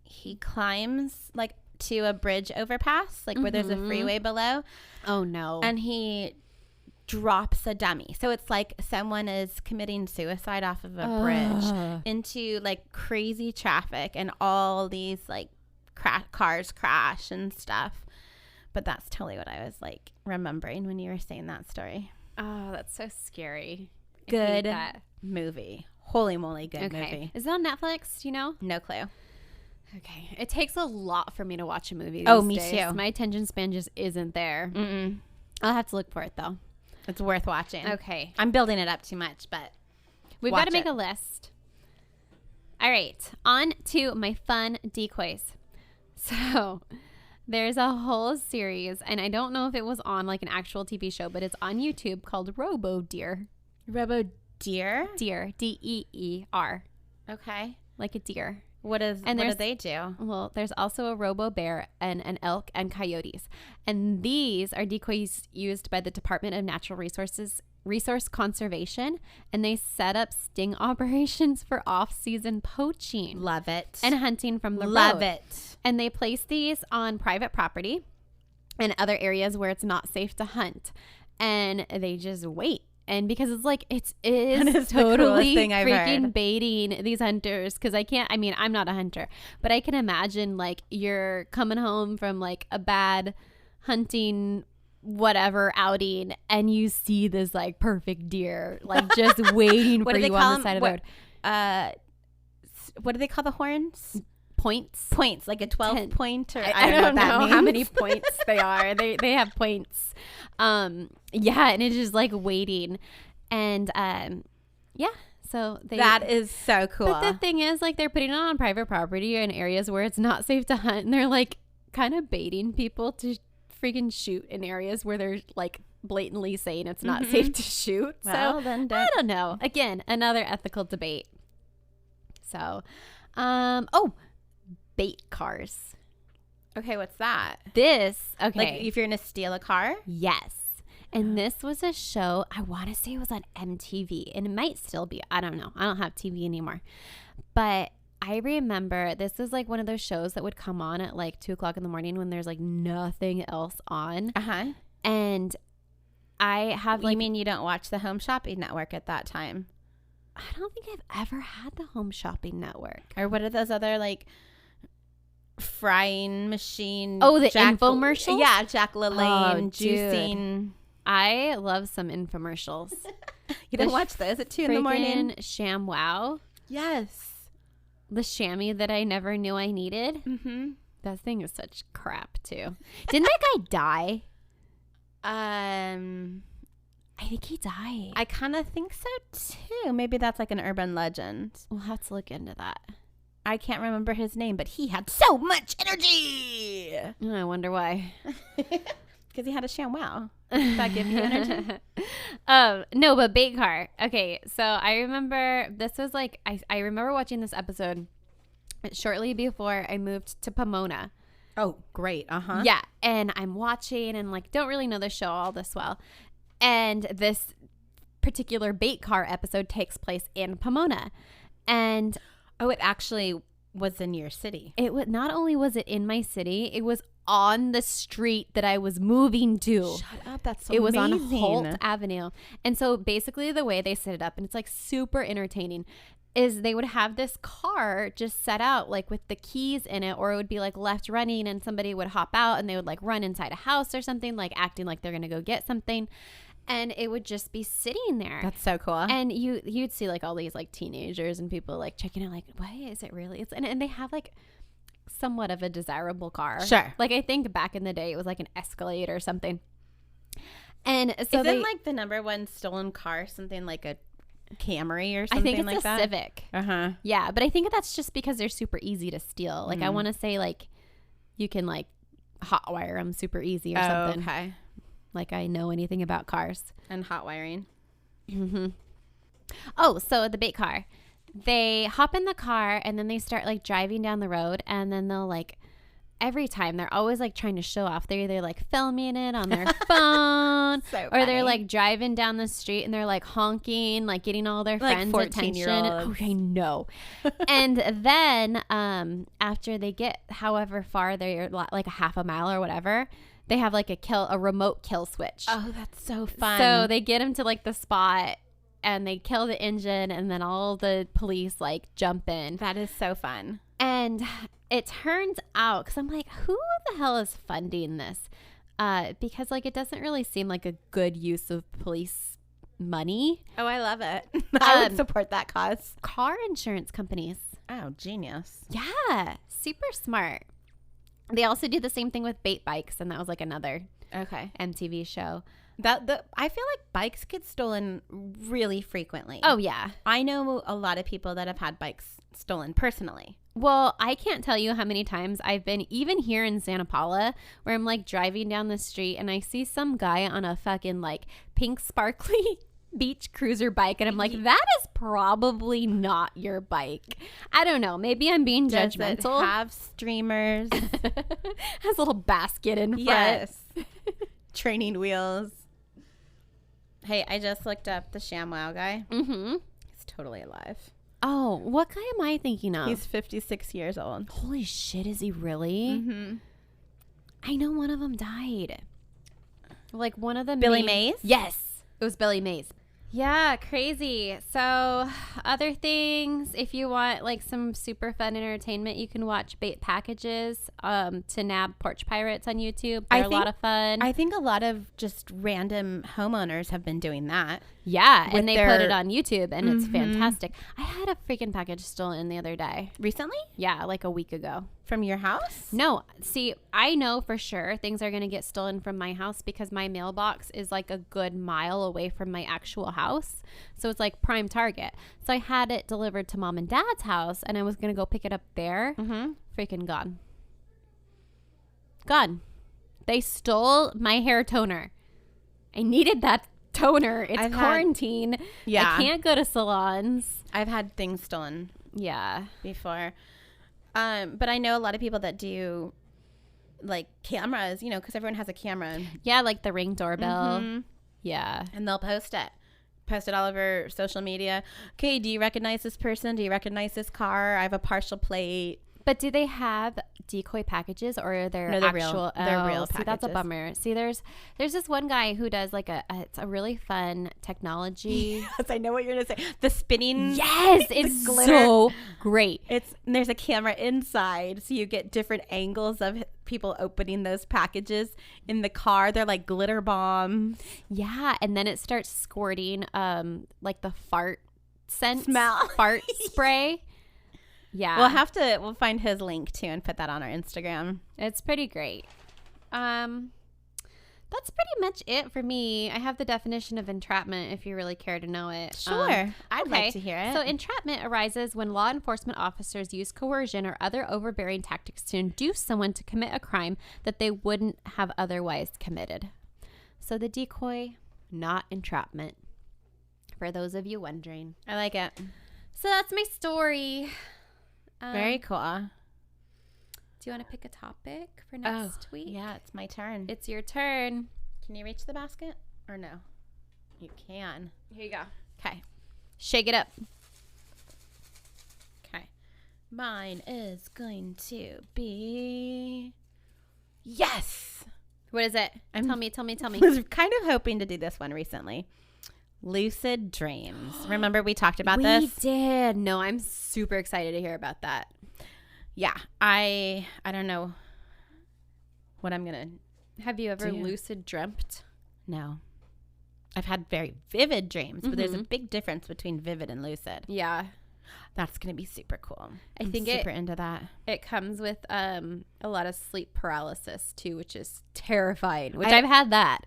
he climbs like to a bridge overpass, like where there's a freeway below. Oh no. And he drops a dummy. So it's like someone is committing suicide off of a bridge into like crazy traffic, and all these like cars crash and stuff. But that's totally what I was like remembering when you were saying that story. Oh, that's so scary. Good movie. Holy moly, good movie. Is it on Netflix? Do you know? No clue. Okay. It takes a lot for me to watch a movie. Oh, these me days. too. My attention span just isn't there. I'll have to look for it though. It's worth watching. Okay. I'm building it up too much, but We've got to make a list. All right. On to my fun decoys. So there's a whole series, and I don't know if it was on like an actual TV show, but it's on YouTube called Robo Deer. Robo Deer? Deer. Deer. Okay. Like a deer. What do they do? Well, there's also a robo bear and an elk and coyotes. And these are decoys used by the Department of Natural Resource Conservation. And they set up sting operations for off-season poaching. Love it. And hunting from the road. Love it. And they place these on private property and other areas where it's not safe to hunt. And they just wait. And because it's like, it is totally freaking baiting these hunters. Because I'm not a hunter, but I can imagine like you're coming home from like a bad hunting whatever outing and you see this like perfect deer, like just waiting for you on the side of the road. What do they call the horns? Points, like a 12 point, or I don't know how many points they are. They have points. Yeah, and it's just like waiting, and so that is so cool. But the thing is, like, they're putting it on private property in areas where it's not safe to hunt, and they're like kind of baiting people to freaking shoot in areas where they're like blatantly saying it's not safe to shoot. Well, so then I don't know. Again, another ethical debate. So, bait cars. Okay, what's that? Okay. Like if you're going to steal a car? Yes. And this was a show, I want to say it was on MTV, and it might still be. I don't know. I don't have TV anymore. But I remember this was like one of those shows that would come on at like 2 o'clock in the morning when there's like nothing else on. Uh-huh. And I have like... You mean you don't watch the Home Shopping Network at that time? I don't think I've ever had the Home Shopping Network. Or what are those other like... frying machine? Oh, the infomercials? Yeah, Jack LaLanne juicing. Dude. I love some infomercials. You don't watch those at 2 in the morning? ShamWow. Yes. The chamois that I never knew I needed. Mm-hmm. That thing is such crap too. Didn't that guy die? I think he died. I kind of think so too. Maybe that's like an urban legend. We'll have to look into that. I can't remember his name, but he had so much energy. I wonder why. Because he had a ShamWow. Does that give you energy? No, but bait car. Okay, so I remember this was like, I remember watching this episode shortly before I moved to Pomona. Oh, great. Uh-huh. Yeah, and I'm watching and like don't really know the show all this well. And this particular bait car episode takes place in Pomona. And it actually was in your city. It was not only was it in my city, it was on the street that I was moving to. Shut up, that's so It was amazing. on Holt Avenue. And so basically the way they set it up, and it's like super entertaining, is they would have this car just set out like with the keys in it, or it would be like left running and somebody would hop out and they would like run inside a house or something, like acting like they're gonna go get something. And it would just be sitting there. That's so cool. And you'd see like all these like teenagers and people like checking out like, why is it really? And they have like somewhat of a desirable car. Sure. Like I think back in the day it was like an Escalade or something. And so isn't like the number one stolen car something like a Camry or something like that? I think it's a Civic. Uh-huh. Yeah, but I think that's just because they're super easy to steal. Like I want to say like you can like hotwire them super easy or something. Okay. Like I know anything about cars. And hot wiring. Mm-hmm. Oh, so the bait car. They hop in the car and then they start like driving down the road, and then they'll like every time they're always like trying to show off. They're either like filming it on their phone or they're like driving down the street and they're like honking, like getting all their friends' attention. Oh, I know. And then after they get however far, they're like a half a mile or whatever, they have like a remote kill switch. Oh, that's so fun. So they get him to like the spot and they kill the engine, and then all the police like jump in. That is so fun. And it turns out, because I'm like, who the hell is funding this? Because like it doesn't really seem like a good use of police money. Oh, I love it. I would support that cause. Car insurance companies. Oh, genius. Yeah, super smart. They also do the same thing with bait bikes, and that was like another Okay. MTV show. I feel like bikes get stolen really frequently. Oh, yeah. I know a lot of people that have had bikes stolen personally. Well, I can't tell you how many times I've been, even here in Santa Paula, where I'm like driving down the street and I see some guy on a fucking like pink sparkly beach cruiser bike, and I'm like, that is probably not your bike. I don't know. Maybe I'm being Does judgmental. it have streamers? Has a little basket in front. Yes. Training wheels. Hey, I just looked up the ShamWow guy. Mm-hmm. He's totally alive. Oh, what guy am I thinking of? He's 56 years old. Holy shit, is he really? Mm-hmm. I know one of them died. Like one of them. Billy Mays? Yes, it was Billy Mays. Yeah, crazy. So other things, if you want like some super fun entertainment, you can watch Bait Packages to nab porch pirates on YouTube. They're a lot of fun. I think a lot of just random homeowners have been doing that. Yeah, and they put it on YouTube, and it's fantastic. I had a freaking package stolen the other day. Recently? Yeah, like a week ago. From your house? No, see, I know for sure things are going to get stolen from my house because my mailbox is like a good mile away from my actual house. So it's like prime target. So I had it delivered to mom and dad's house, and I was going to go pick it up there. Freaking gone. Gone. They stole my hair toner. I needed that toner. It's quarantine. Yeah. I can't go to salons. I've had things stolen Yeah. before. But I know a lot of people that do like cameras, you know, because everyone has a camera. Yeah, like the Ring doorbell. Yeah. And they'll post it all over social media. Okay, do you recognize this person? Do you recognize this car? I have a partial plate. But do they have decoy packages, or are there No, they're actual? real. They're real See, that's a packages. bummer. See, there's this one guy who does like it's a really fun technology. Yes, I know what you're gonna say. The spinning. Yes, it's glitter. so great. There's a camera inside, so you get different angles of people opening those packages in the car. They're like glitter bombs. Yeah, and then it starts squirting like the fart Smell. fart spray. Yeah. We'll find his link too and put that on our Instagram. It's pretty great. That's pretty much it for me. I have the definition of entrapment if you really care to know it. Sure. I'd like to hear it. So entrapment arises when law enforcement officers use coercion or other overbearing tactics to induce someone to commit a crime that they wouldn't have otherwise committed. So the decoy, not entrapment, for those of you wondering. I like it. So that's my story. Very cool. Do you want to pick a topic for next week? Yeah, it's my turn. It's your turn. Can you reach the basket or no? You can. Here you go. Okay. Shake it up. Okay. Mine is going to be... Yes! What is it? I'm- Tell me. I was kind of hoping to do this one recently. Lucid dreams. Remember we talked about this? We did. No, I'm super excited to hear about that. Yeah. I don't know what I'm going to... Have you ever Do you? lucid dreamt? No. I've had very vivid dreams, but there's a big difference between vivid and lucid. Yeah. That's going to be super cool. I think super into that. It comes with a lot of sleep paralysis too, which is terrifying. Which I've had that.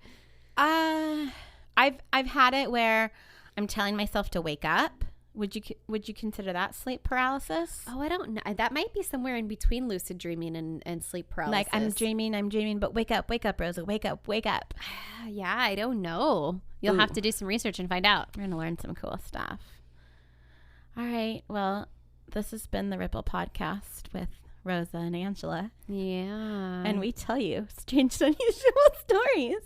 I've had it where I'm telling myself to wake up. Would you consider that sleep paralysis? Oh, I don't know. That might be somewhere in between lucid dreaming and sleep paralysis. Like I'm dreaming, but wake up, Rosa, wake up. Yeah, I don't know. You'll have to do some research and find out. We're gonna learn some cool stuff. All right. Well, this has been the Ripple Podcast with Rosa and Angela. Yeah. And we tell you strange and unusual stories.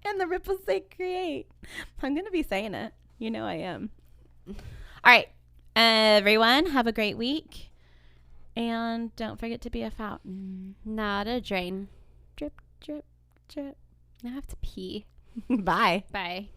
And the ripples they create. I'm going to be saying it. You know I am. All right. Everyone, have a great week. And don't forget to be a fountain. Not a drain. Drip, drip, drip. I have to pee. Bye. Bye.